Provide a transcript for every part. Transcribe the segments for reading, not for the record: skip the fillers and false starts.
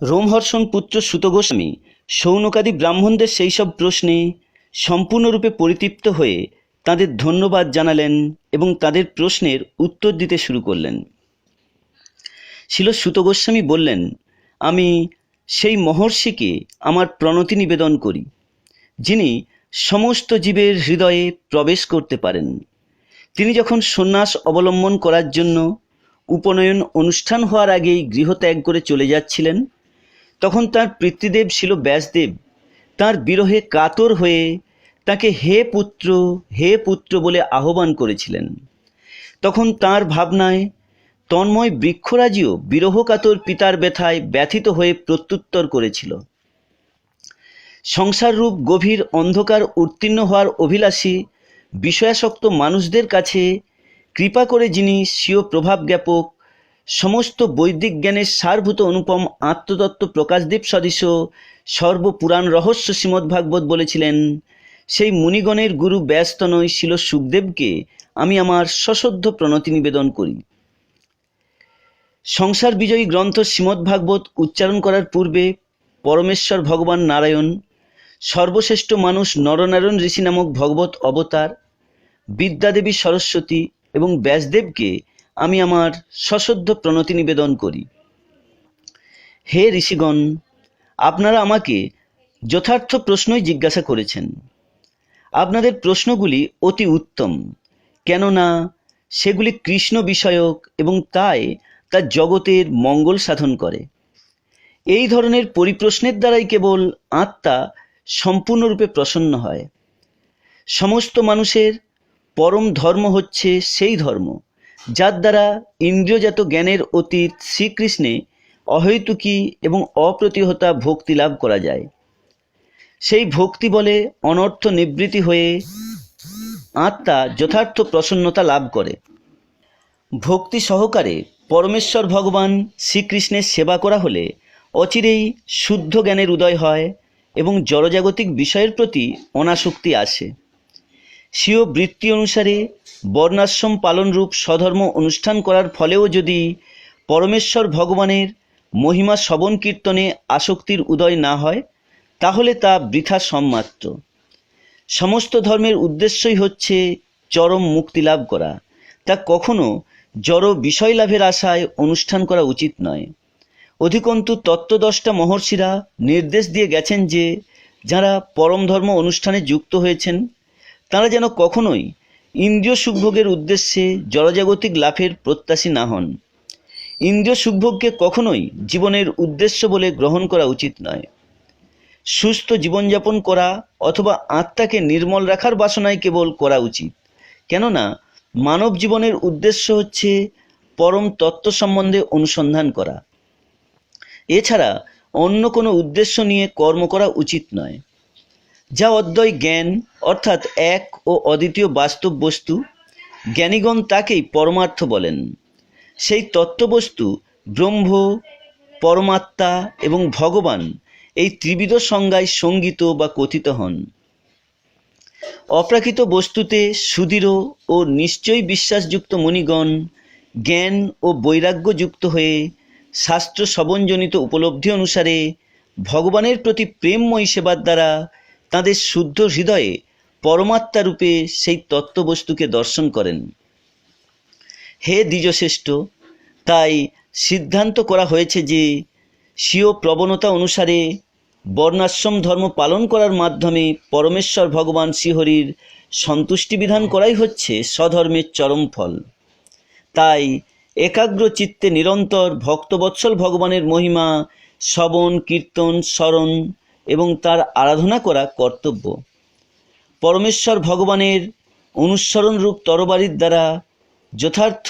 রোমহর্ষণ পুত্র সুত গোস্বামী শৌনকাদি ব্রাহ্মণদের সেই সব প্রশ্নে সম্পূর্ণরূপে পরিতৃপ্ত হয়ে তাদের ধন্যবাদ জানালেন এবং তাদের প্রশ্নের উত্তর দিতে শুরু করলেন। শিল সুত গোস্বামী বললেন, আমি সেই মহর্ষিকে আমার প্রণতি নিবেদন করি, যিনি সমস্ত জীবের হৃদয়ে প্রবেশ করতে পারেন। তিনি যখন সন্ন্যাস অবলম্বন করার জন্য উপনয়ন অনুষ্ঠান হওয়ার আগেই গৃহত্যাগ করে চলে যাচ্ছিলেন, তখন তার পিতৃদেব ছিল ব্যাসদেব তার বিরহে কাতর হয়ে তাকে হে পুত্র বলে আহ্বান করেছিলেন। তখন তার ভাবনায় তন্ময় বৃক্ষরাজিও বিরহকাতর পিতার ব্যথায় ব্যথিত হয়ে প্রত্যুত্তর করেছিল। সংসাররূপ গভীর অন্ধকার উত্তীর্ণ হওয়ার অভিলাষী বিষয়াসক্ত মানুষদের কাছে কৃপা করে যিনি স্বীয় প্রভাব জ্ঞাপক সমস্ত বৈদিক জ্ঞানের সারভূত অনুপম আত্মতত্ত্ব প্রকাশদীপ সদৃশ সর্বপুরাণ রহস্য শ্রীমদ্ভাগবত বলেছিলেন, সেই মুনিগণের গুরু ব্যাসতনয় শিল সুখদেবকে আমি আমার সশ্রদ্ধ প্রণতি নিবেদন করি। সংসার বিজয়ী গ্রন্থ শ্রীমদ্ভাগবত উচ্চারণ করার পূর্বে পরমেশ্বর ভগবান নারায়ণ, সর্বশ্রেষ্ঠ মানুষ নরনারায়ণ ঋষি নামক ভগবত অবতার, বিদ্যাদেবী সরস্বতী এবং ব্যাসদেবকে আমি আমার সশ্রদ্ধ প্রণতি নিবেদন করি। হে ঋষিগণ, আপনারা আমাকে যথার্থ প্রশ্নই জিজ্ঞাসা করেছেন। আপনাদের প্রশ্নগুলি অতি উত্তম, কেননা সেগুলি কৃষ্ণ বিষয়ক এবং তাই তা জগতের মঙ্গল সাধন করে। এই ধরনের পরিপ্রশ্নের দ্বারাই কেবল আত্মা সম্পূর্ণরূপে প্রসন্ন হয়। সমস্ত মানুষের পরম ধর্ম হচ্ছে সেই ধর্ম যার দ্বারা ইন্দ্রিয়জাত জ্ঞানের অতীত শ্রীকৃষ্ণে অহৈতুকী এবং অপ্রতিহতা ভক্তি লাভ করা যায়। সেই ভক্তি বলে অনর্থ নিবৃত্তি হয়ে আত্মা যথার্থ প্রসন্নতা লাভ করে। ভক্তি সহকারে পরমেশ্বর ভগবান শ্রীকৃষ্ণের সেবা করা হলে অচিরেই শুদ্ধ জ্ঞানের উদয় হয় এবং জড়জাগতিক বিষয়ের প্রতি অনাসক্তি আসে। স্বীয় বৃত্তি অনুসারে বর্ণাশ্রম পালনরূপ স্বধর্ম অনুষ্ঠান করার ফলেও যদি পরমেশ্বর ভগবানের মহিমা শ্রবণ কীর্তনে আসক্তির উদয় না হয়, তাহলে তা বৃথা সম্মাত্র। সমস্ত ধর্মের উদ্দেশ্যই হচ্ছে চরম মুক্তি লাভ করা, তা কখনো জড় বিষয় লাভের আশায় অনুষ্ঠান করা উচিত নয়। অধিকন্তু তত্ত্বদ্রষ্টা মহর্ষিরা নির্দেশ দিয়ে গেছেন যে যারা পরম ধর্ম অনুষ্ঠানে যুক্ত হয়েছেন তারা যেন কখনোই ইন্দ্রিয় সুখভোগের উদ্দেশ্যে জড়জাগতিক লাভের প্রত্যাশী না হন। ইন্দ্রিয় সুখভোগকে কখনোই জীবনের উদ্দেশ্য বলে গ্রহণ করা উচিত নয়। সুস্থ জীবনযাপন করা অথবা আত্মাকে নির্মল রাখার বাসনায় কেবল করা উচিত, কেননা মানব জীবনের উদ্দেশ্য হচ্ছে পরম তত্ত্ব সম্বন্ধে অনুসন্ধান করা। এছাড়া অন্য কোনো উদ্দেশ্য নিয়ে কর্ম করা উচিত নয়। যা অদ্বয় জ্ঞান অর্থাৎ এক ও অদ্বিতীয় বাস্তব বস্তু, জ্ঞানীগণ তাকেই পরমার্থ বলেন। সেই তত্ত্ববস্তু ব্রহ্ম, পরমাত্মা এবং ভগবান এই ত্রিবিধ সংজ্ঞায় সঙ্গীত বা কথিত হন। অপ্রাকৃত বস্তুতে সুদৃঢ় ও নিশ্চয়ই বিশ্বাসযুক্ত মুনিগণ জ্ঞান ও বৈরাগ্যযুক্ত হয়ে শাস্ত্র শ্রবণজনিত উপলব্ধি অনুসারে ভগবানের প্রতি প্রেমময়ী সেবার দ্বারা তাঁদের শুদ্ধ হৃদয়ে পরমাত্মারূপে সেই তত্ত্ববস্তুকে দর্শন করেন। হে দ্বিজশ্রেষ্ঠ, তাই সিদ্ধান্ত করা হয়েছে যে স্বীয় প্রবণতা অনুসারে বর্ণাশ্রম ধর্ম পালন করার মাধ্যমে পরমেশ্বর ভগবান শ্রীহরির সন্তুষ্টি বিধান করাই হচ্ছে স্বধর্মের চরম ফল। তাই একাগ্র চিত্তে নিরন্তর ভক্তবৎসল ভগবানের মহিমা শ্রবণ, কীর্তন, স্মরণ এবং তার আরাধনা করা কর্তব্য। পরমেশ্বর ভগবানের অনুসরণরূপ তরবারির দ্বারা যথার্থ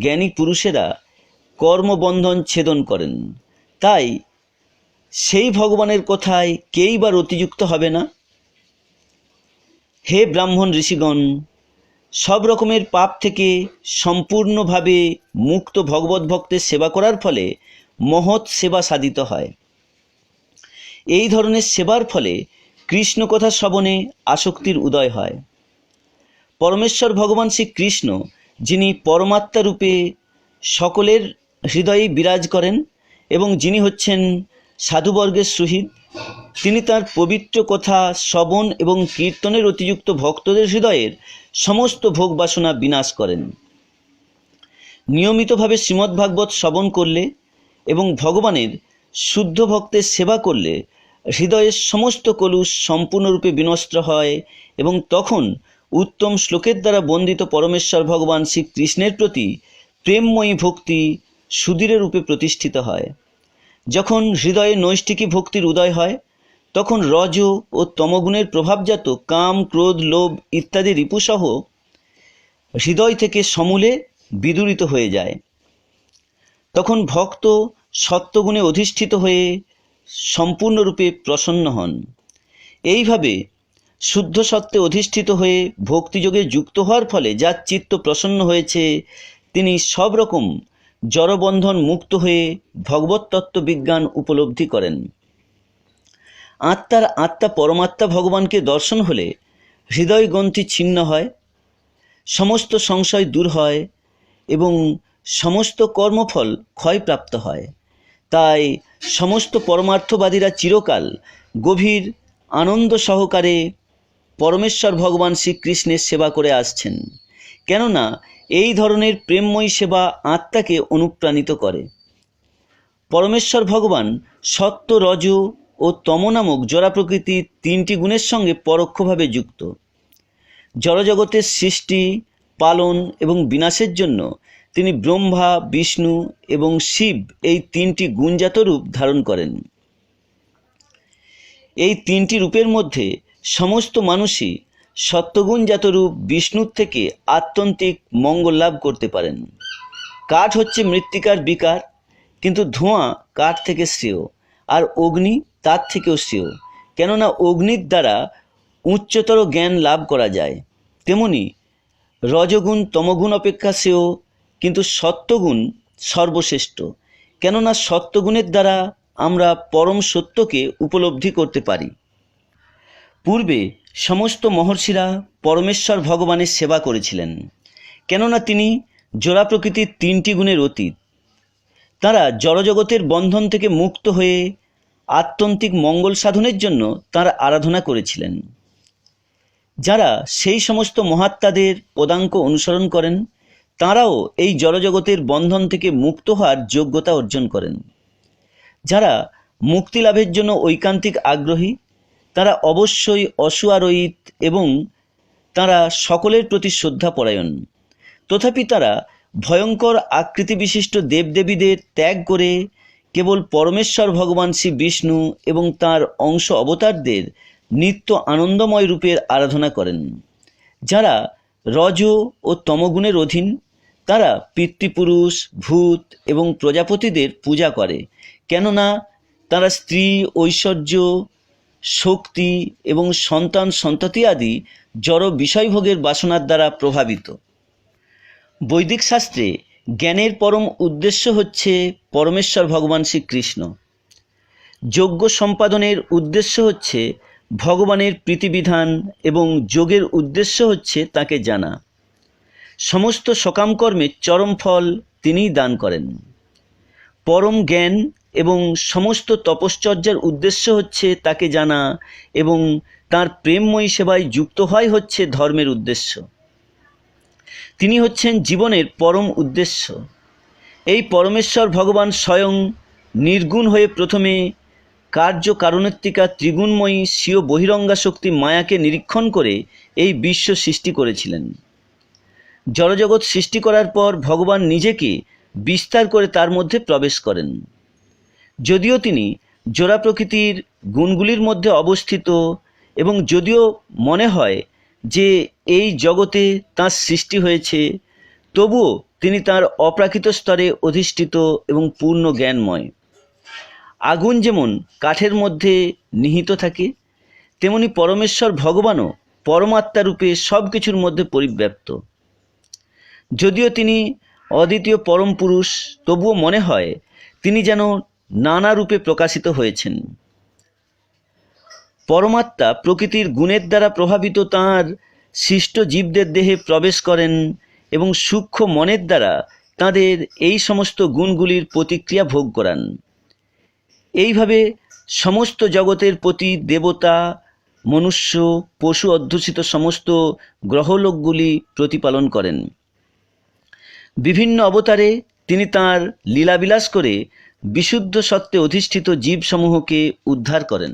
জ্ঞানী পুরুষেরা কর্মবন্ধন ছেদন করেন। তাই সেই ভগবানের কথায় কেই বা অতিযুক্ত হবে না। হে ব্রাহ্মণ ঋষিগণ, সব রকমের পাপ থেকে সম্পূর্ণভাবে মুক্ত ভগবত ভক্তের সেবা করার ফলে মহৎ সেবা সাধিত হয়। এই ধরনের সেবার ফলে কৃষ্ণ কথা শ্রবণে আসক্তির উদয় হয়। পরমেশ্বর ভগবান শ্রীকৃষ্ণ, যিনি পরমাত্মা রূপে সকলের হৃদয়ে বিরাজ করেন এবং যিনি হচ্ছেন সাধুবর্গের সহিত তিনি তার পবিত্র কথা শ্রবণ এবং কীর্তনের অতিযুক্ত ভক্তদের হৃদয়ের সমস্ত ভোগ বাসনা বিনাশ করেন। নিয়মিতভাবে শ্রীমদ্ভাগবত শ্রবণ করলে এবং ভগবানের শুদ্ধ ভক্তের সেবা করলে হৃদয়ের সমস্ত কলুষ সম্পূর্ণরূপে বিনষ্ট হয় এবং তখন উত্তম শ্লোকের দ্বারা বন্দিত পরমেশ্বর ভগবান শ্রীকৃষ্ণের প্রতি প্রেমময়ী ভক্তি সুদৃঢ় রূপে প্রতিষ্ঠিত হয়। যখন হৃদয়ে নৈষ্ঠিকী ভক্তির উদয় হয় তখন রজ ও তমগুণের প্রভাবজাত কাম, ক্রোধ, লোভ ইত্যাদি রিপুসহ হৃদয় থেকে সমূলে বিদূরিত হয়ে যায়। তখন ভক্ত সত্ত্বগুণে অধিষ্ঠিত হয়ে সম্পূর্ণরূপে প্রসন্ন হন। এইভাবে শুদ্ধ সত্ত্বে অধিষ্ঠিত হয়ে ভক্তিযোগে যুক্ত হওয়ার ফলে যার চিত্ত প্রসন্ন হয়েছে তিনি সব রকম জড়বন্ধন মুক্ত হয়ে ভগবত তত্ত্ব বিজ্ঞান উপলব্ধি করেন। আত্মার আত্মা পরমাত্মা ভগবানকে দর্শন হলে হৃদয় গ্রন্থি ছিন্ন হয়, সমস্ত সংশয় দূর হয় এবং সমস্ত কর্মফল ক্ষয়প্রাপ্ত হয়। তাই সমস্ত পরমার্থবাদীরা চিরকাল গভীর আনন্দ সহকারে পরমেশ্বর ভগবান শ্রীকৃষ্ণের সেবা করে আসছেন, কেননা এই ধরনের প্রেমময়ী সেবা আত্মাকে অনুপ্রাণিত করে। পরমেশ্বর ভগবান সত্ত্ব, রজ ও তম নামক জড়া প্রকৃতির তিনটি গুণের সঙ্গে পরোক্ষভাবে যুক্ত। জড়জগতের সৃষ্টি, পালন এবং বিনাশের জন্য তিনি ব্রহ্মা, বিষ্ণু এবং শিব এই তিনটি গুণজাত রূপ ধারণ করেন। এই তিনটি রূপের মধ্যে সমস্ত মানুষই সত্ত্বগুণজাত রূপ বিষ্ণুর থেকে আত্যন্তিক মঙ্গল লাভ করতে পারেন। কাঠ হচ্ছে মৃত্তিকার বিকার, কিন্তু ধোঁয়া কাঠ থেকে শ্রেয়, আর অগ্নি তার থেকেও শ্রেয়, কেননা অগ্নির দ্বারা উচ্চতর জ্ঞান লাভ করা যায়। তেমনি রজগুণ তমগুণ অপেক্ষা শ্রেয়, কিন্তু সত্ত্বগুণ সর্বশ্রেষ্ঠ, কেননা সত্ত্বগুণের দ্বারা আমরা পরম সত্যকে উপলব্ধি করতে পারি। পূর্বে সমস্ত মহর্ষিরা পরমেশ্বর ভগবানের সেবা করেছিলেন, কেননা তিনি জড়া প্রকৃতির তিনটি গুণের অতীত। তাঁরা জড়জগতের বন্ধন থেকে মুক্ত হয়ে আত্যন্তিক মঙ্গল সাধনের জন্য তাঁর আরাধনা করেছিলেন। যারা সেই সমস্ত মহাত্মাদের পদাঙ্ক অনুসরণ করেন তাঁরাও এই জড়জগতের বন্ধন থেকে মুক্ত হওয়ার যোগ্যতা অর্জন করেন। যারা মুক্তি লাভের জন্য ঐকান্তিক আগ্রহী তারা অবশ্যই অসুয়ারোহিত এবং তারা সকলের প্রতি শ্রদ্ধাপরায়ণ। তথাপি তারা ভয়ঙ্কর আকৃতি বিশিষ্ট দেবদেবীদের ত্যাগ করে কেবল পরমেশ্বর ভগবান শ্রী বিষ্ণু এবং তাঁর অংশ অবতারদের নিত্য আনন্দময় রূপের আরাধনা করেন। যারা রজ ও তমগুণের অধীন তারা পিতৃপুরুষ, ভূত এবং প্রজাপতিদের পূজা করে, কেননা তারা স্ত্রী, ঐশ্বর্য, শক্তি এবং সন্তান সন্ততি আদি জড় বিষয়ভোগের বাসনার দ্বারা প্রভাবিত। বৈদিক শাস্ত্রে জ্ঞানের পরম উদ্দেশ্য হচ্ছে পরমেশ্বর ভগবান শ্রীকৃষ্ণ। যজ্ঞ সম্পাদনের উদ্দেশ্য হচ্ছে ভগবানের প্রীতিবিধান এবং যোগের উদ্দেশ্য হচ্ছে তাকে জানা। সমস্ত সকাম কর্মের চরম ফল তিনিই দান করেন। পরম জ্ঞান এবং সমস্ত তপশ্চর্যার উদ্দেশ্য হচ্ছে তাকে জানা এবং তাঁর প্রেমময়ী সেবায় যুক্ত হয় হচ্ছে ধর্মের উদ্দেশ্য। তিনি হচ্ছেন জীবনের পরম উদ্দেশ্য। এই পরমেশ্বর ভগবান স্বয়ং নির্গুণ হয়ে প্রথমে কার্য কারণত্বিকা ত্রিগুণময়ী স্বীয় বহিরঙ্গা শক্তি মায়াকে নিরীক্ষণ করে এই বিশ্ব সৃষ্টি করেছিলেন। জড়জগৎ সৃষ্টি করার পর ভগবান নিজেকে বিস্তার করে তার মধ্যে প্রবেশ করেন। যদিও তিনি জোড়া প্রকৃতির গুণগুলির মধ্যে অবস্থিত এবং যদিও মনে হয় যে এই জগতে তাঁর সৃষ্টি হয়েছে, তবুও তিনি তাঁর অপ্রাকৃত স্তরে অধিষ্ঠিত এবং পূর্ণ জ্ঞানময়। আগুন যেমন কাঠের মধ্যে নিহিত থাকে, তেমনি পরমেশ্বর ভগবানও পরমাত্মা রূপে সব কিছুর মধ্যে পরিব্যাপ্ত। যদিও তিনি অদ্বিতীয় পরম পুরুষ, তবুও মনে হয় তিনি যেন নানা রূপে প্রকাশিত হয়েছেন। পরমাত্মা প্রকৃতির গুণের দ্বারা প্রভাবিত তাঁর সৃষ্ট জীবদের দেহে প্রবেশ করেন এবং সূক্ষ্ম মনের দ্বারা তাঁদের এই সমস্ত গুণগুলির প্রতিক্রিয়া ভোগ করান। এইভাবে সমস্ত জগতের প্রতি দেবতা, মনুষ্য, পশু অধ্যুষিত সমস্ত গ্রহলোকগুলি প্রতিপালন করেন। বিভিন্ন অবতারে তিনি তাঁর লীলাবিলাস করে বিশুদ্ধ সত্ত্বে অধিষ্ঠিত জীবসমূহকে উদ্ধার করেন।